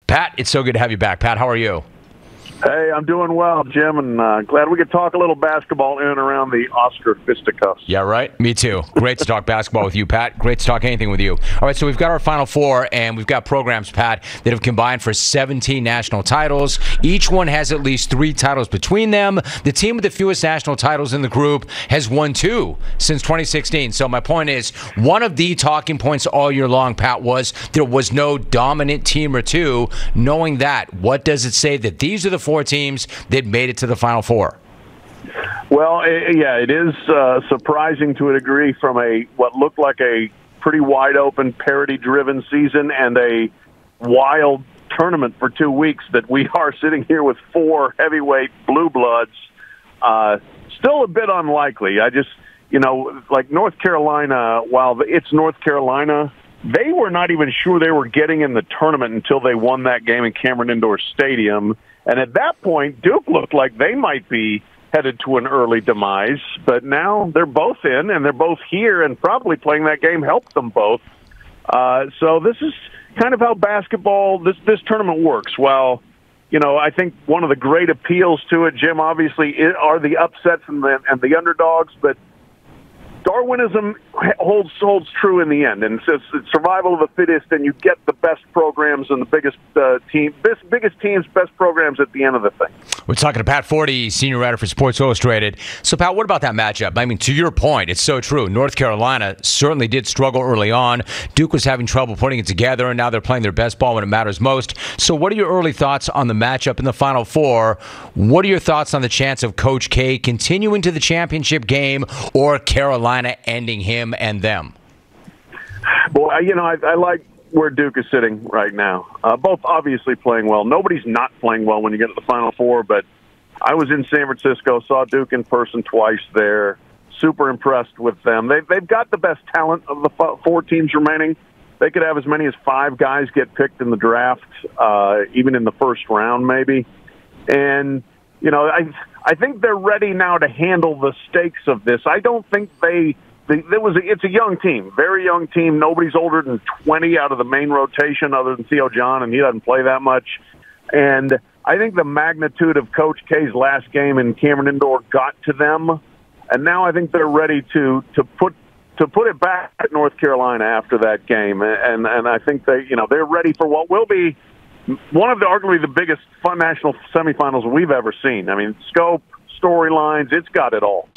Pat, it's so good to have you back. Pat, how are you? Hey, I'm doing well, Jim, and glad we could talk a little basketball in and around the Oscar fisticuffs. Yeah, right? Me too. Great to talk basketball with you, Pat. Great to talk anything with you. All right, so we've got our Final Four, and we've got programs, Pat, that have combined for 17 national titles. Each one has at least 3 titles between them. The team with the fewest national titles in the group has won 2 since 2016. So my point is, one of the talking points all year long, Pat, was there was no dominant team or two. Knowing that, what does it say that these are the 4 teams that made it to the Final Four? Well, it is surprising to a degree from what looked like a pretty wide-open, parity-driven season and a wild tournament for 2 weeks that we are sitting here with 4 heavyweight blue bloods. Still a bit unlikely. I just, like North Carolina, while it's North Carolina, they were not even sure they were getting in the tournament until they won that game in Cameron Indoor Stadium. And at that point, Duke looked like they might be headed to an early demise. But now they're both in, and they're both here, and probably playing that game helped them both. So this is kind of how basketball, this tournament works. Well, I think one of the great appeals to it, Jim, obviously, are the upsets and the underdogs, but Darwinism holds true in the end, and it's survival of the fittest, and you get the best programs and the biggest teams, best programs at the end of the thing. We're talking to Pat Forde, senior writer for Sports Illustrated. So, Pat, what about that matchup? I mean, to your point, it's so true. North Carolina certainly did struggle early on. Duke was having trouble putting it together, and now they're playing their best ball when it matters most. So what are your early thoughts on the matchup in the Final Four? What are your thoughts on the chance of Coach K continuing to the championship game or Carolina ending him and them? Well, I like where Duke is sitting right now. Both obviously playing well. Nobody's not playing well when you get to the Final Four, but I was in San Francisco, saw Duke in person twice there. Super impressed with them. They've got the best talent of the 4 teams remaining. They could have as many as 5 guys get picked in the draft, even in the first round maybe. And, I think they're ready now to handle the stakes of this. I don't think it's a young team, very young team. Nobody's older than 20 out of the main rotation other than Theo John, and he doesn't play that much. And I think the magnitude of Coach K's last game in Cameron Indoor got to them, and now I think they're ready to put it back at North Carolina after that game. And I think they're ready for what will be one of arguably the biggest fun national semifinals we've ever seen. I mean, scope, storylines, it's got it all.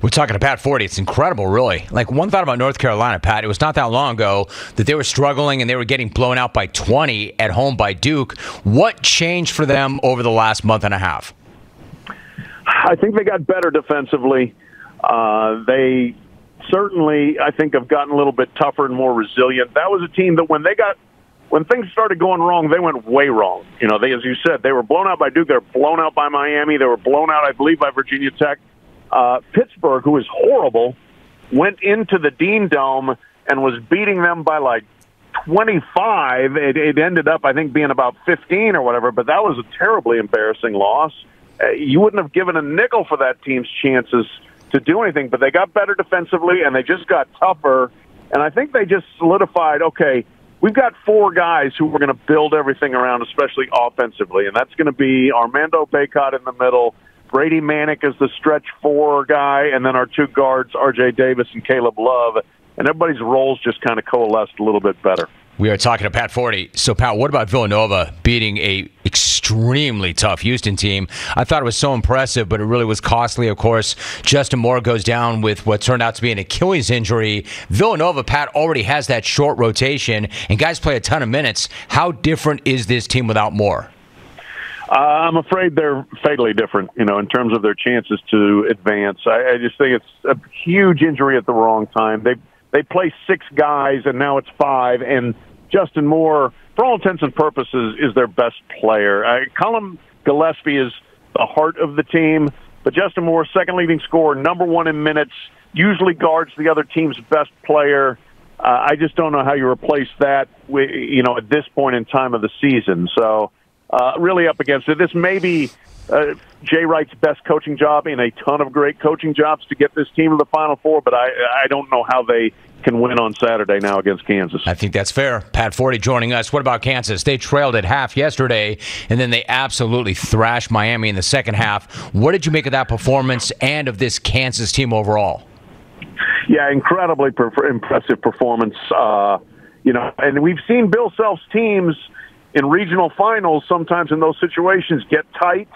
We're talking to Pat Forde. It's incredible, really. Like, one thought about North Carolina, Pat, it was not that long ago that they were struggling and they were getting blown out by 20 at home by Duke. What changed for them over the last month and a half? I think they got better defensively. They certainly, I think, have gotten a little bit tougher and more resilient. That was a team that when things started going wrong, they went way wrong. As you said, they were blown out by Duke. They were blown out by Miami. They were blown out, I believe, by Virginia Tech. Pittsburgh, who is horrible, went into the Dean Dome and was beating them by like 25. It ended up, I think, being about 15 or whatever, but that was a terribly embarrassing loss. You wouldn't have given a nickel for that team's chances to do anything, but they got better defensively, and they just got tougher. And I think they just solidified, okay, we've got 4 guys who we're going to build everything around, especially offensively, and that's going to be Armando Bacot in the middle, Brady Manick is the stretch 4 guy, and then our 2 guards, R.J. Davis and Caleb Love, and everybody's roles just kind of coalesced a little bit better. We are talking to Pat Forde. So, Pat, what about Villanova beating a extremely tough Houston team? I thought it was so impressive, but it really was costly, of course. Justin Moore goes down with what turned out to be an Achilles injury. Villanova, Pat, already has that short rotation, and guys play a ton of minutes. How different is this team without Moore? I'm afraid they're fatally different, in terms of their chances to advance. I just think it's a huge injury at the wrong time. They play 6 guys, and now it's 5, and Justin Moore, for all intents and purposes, is their best player. Colin Gillespie is the heart of the team, but Justin Moore, second leading scorer, number 1 in minutes, usually guards the other team's best player. I just don't know how you replace that, at this point in time of the season. So really up against it. This may be Jay Wright's best coaching job in a ton of great coaching jobs to get this team to the Final Four, but I don't know how they can win on Saturday now against Kansas. I think that's fair. Pat Forde joining us. What about Kansas? They trailed at half yesterday, and then they absolutely thrashed Miami in the second half. What did you make of that performance and of this Kansas team overall? Yeah, incredibly impressive performance. And we've seen Bill Self's teams in regional finals sometimes in those situations get tight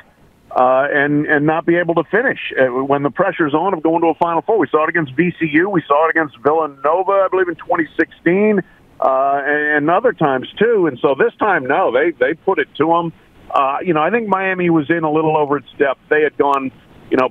and not be able to finish when the pressure's on of going to a Final Four. We saw it against VCU. We saw it against Villanova, I believe, in 2016, and other times too. And so this time, no, they put it to them. I think Miami was in a little over its depth. They had gone,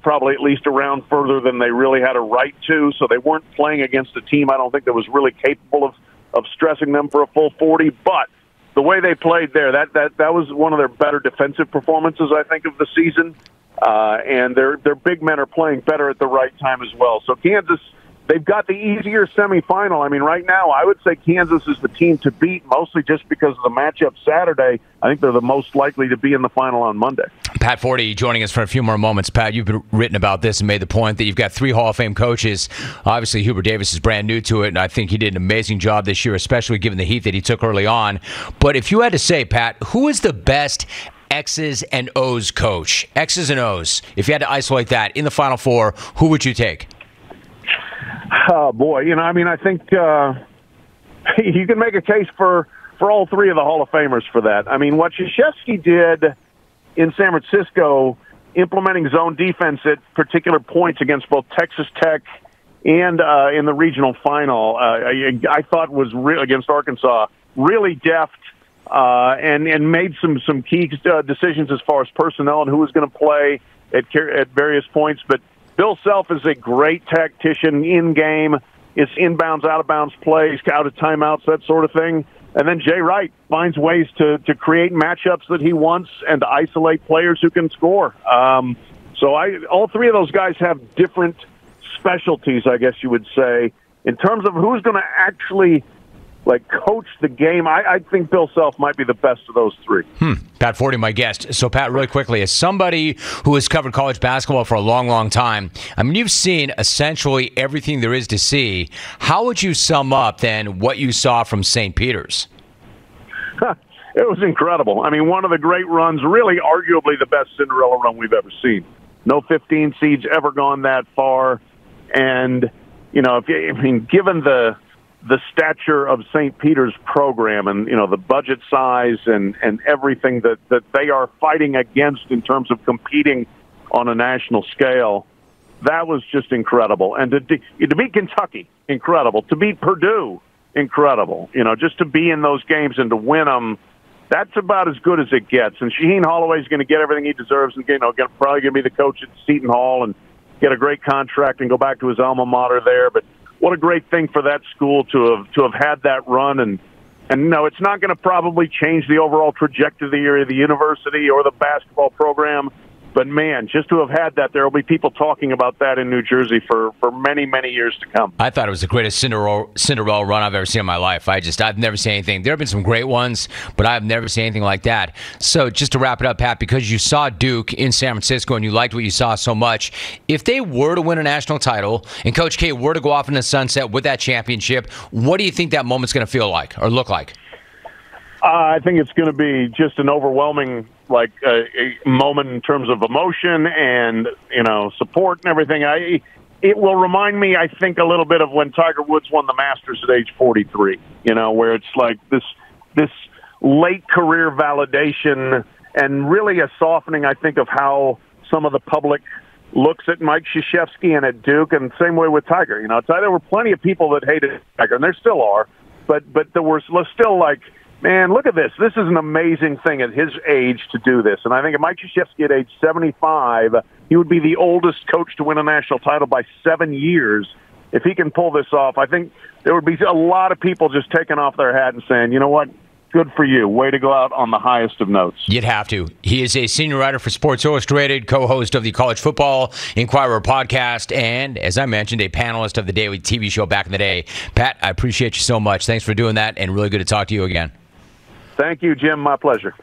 probably at least a round further than they really had a right to, so they weren't playing against a team I don't think that was really capable of stressing them for a full 40, but the way they played there, that was one of their better defensive performances, I think, of the season. And their big men are playing better at the right time as well. So Kansas, they've got the easier semifinal. I mean, right now, I would say Kansas is the team to beat, mostly just because of the matchup Saturday. I think they're the most likely to be in the final on Monday. Pat Forde joining us for a few more moments. Pat, you've written about this and made the point that you've got 3 Hall of Fame coaches. Obviously, Hubert Davis is brand new to it, and I think he did an amazing job this year, especially given the heat that he took early on. But if you had to say, Pat, who is the best X's and O's coach? X's and O's. If you had to isolate that in the Final Four, who would you take? Oh, boy. I think you can make a case for all 3 of the Hall of Famers for that. I mean, what Krzyzewski did in San Francisco, implementing zone defense at particular points against both Texas Tech and in the regional final, I thought was against Arkansas, really deft and made some key decisions as far as personnel and who was going to play at various points. But Bill Self is a great tactician in game. It's inbounds, out of bounds plays, out of timeouts, that sort of thing. And then Jay Wright finds ways to create matchups that he wants and to isolate players who can score. So all 3 of those guys have different specialties, I guess you would say. In terms of who's going to actually coach the game, I think Bill Self might be the best of those 3. Pat Forde, my guest. So, Pat, really quickly, as somebody who has covered college basketball for a long, long time, I mean, you've seen essentially everything there is to see. How would you sum up, then, what you saw from St. Peter's? It was incredible. I mean, one of the great runs, really arguably the best Cinderella run we've ever seen. No 15 seeds ever gone that far. And, given the stature of St. Peter's program and, the budget size and everything that they are fighting against in terms of competing on a national scale, that was just incredible. And to beat Kentucky, incredible. To beat Purdue, incredible. Just to be in those games and to win them, that's about as good as it gets. And Shaheen Holloway's going to get everything he deserves and, probably going to be the coach at Seton Hall and get a great contract and go back to his alma mater there. But what a great thing for that school to have had that run. And no, it's not going to probably change the overall trajectory of the university or the basketball program. But, man, just to have had that, there will be people talking about that in New Jersey for many, many years to come. I thought it was the greatest Cinderella run I've ever seen in my life. I've never seen anything. There have been some great ones, but I've never seen anything like that. So just to wrap it up, Pat, because you saw Duke in San Francisco and you liked what you saw so much, if they were to win a national title and Coach K were to go off in the sunset with that championship, what do you think that moment's going to feel like or look like? I think it's going to be just an overwhelming a moment in terms of emotion and support and everything. It will remind me, I think, a little bit of when Tiger Woods won the Masters at age 43. Where it's like this late career validation and really a softening, I think, of how some of the public looks at Mike Krzyzewski and at Duke, and same way with Tiger. There were plenty of people that hated Tiger, and there still are, but there were still man, look at this. This is an amazing thing at his age to do this. And I think if Mike Krzyzewski at age 75, he would be the oldest coach to win a national title by 7 years. If he can pull this off, I think there would be a lot of people just taking off their hat and saying, you know what, good for you. Way to go out on the highest of notes. You'd have to. He is a senior writer for Sports Illustrated, co-host of the College Football Inquirer podcast, and, as I mentioned, a panelist of the daily TV show back in the day. Pat, I appreciate you so much. Thanks for doing that, and really good to talk to you again. Thank you, Jim. My pleasure.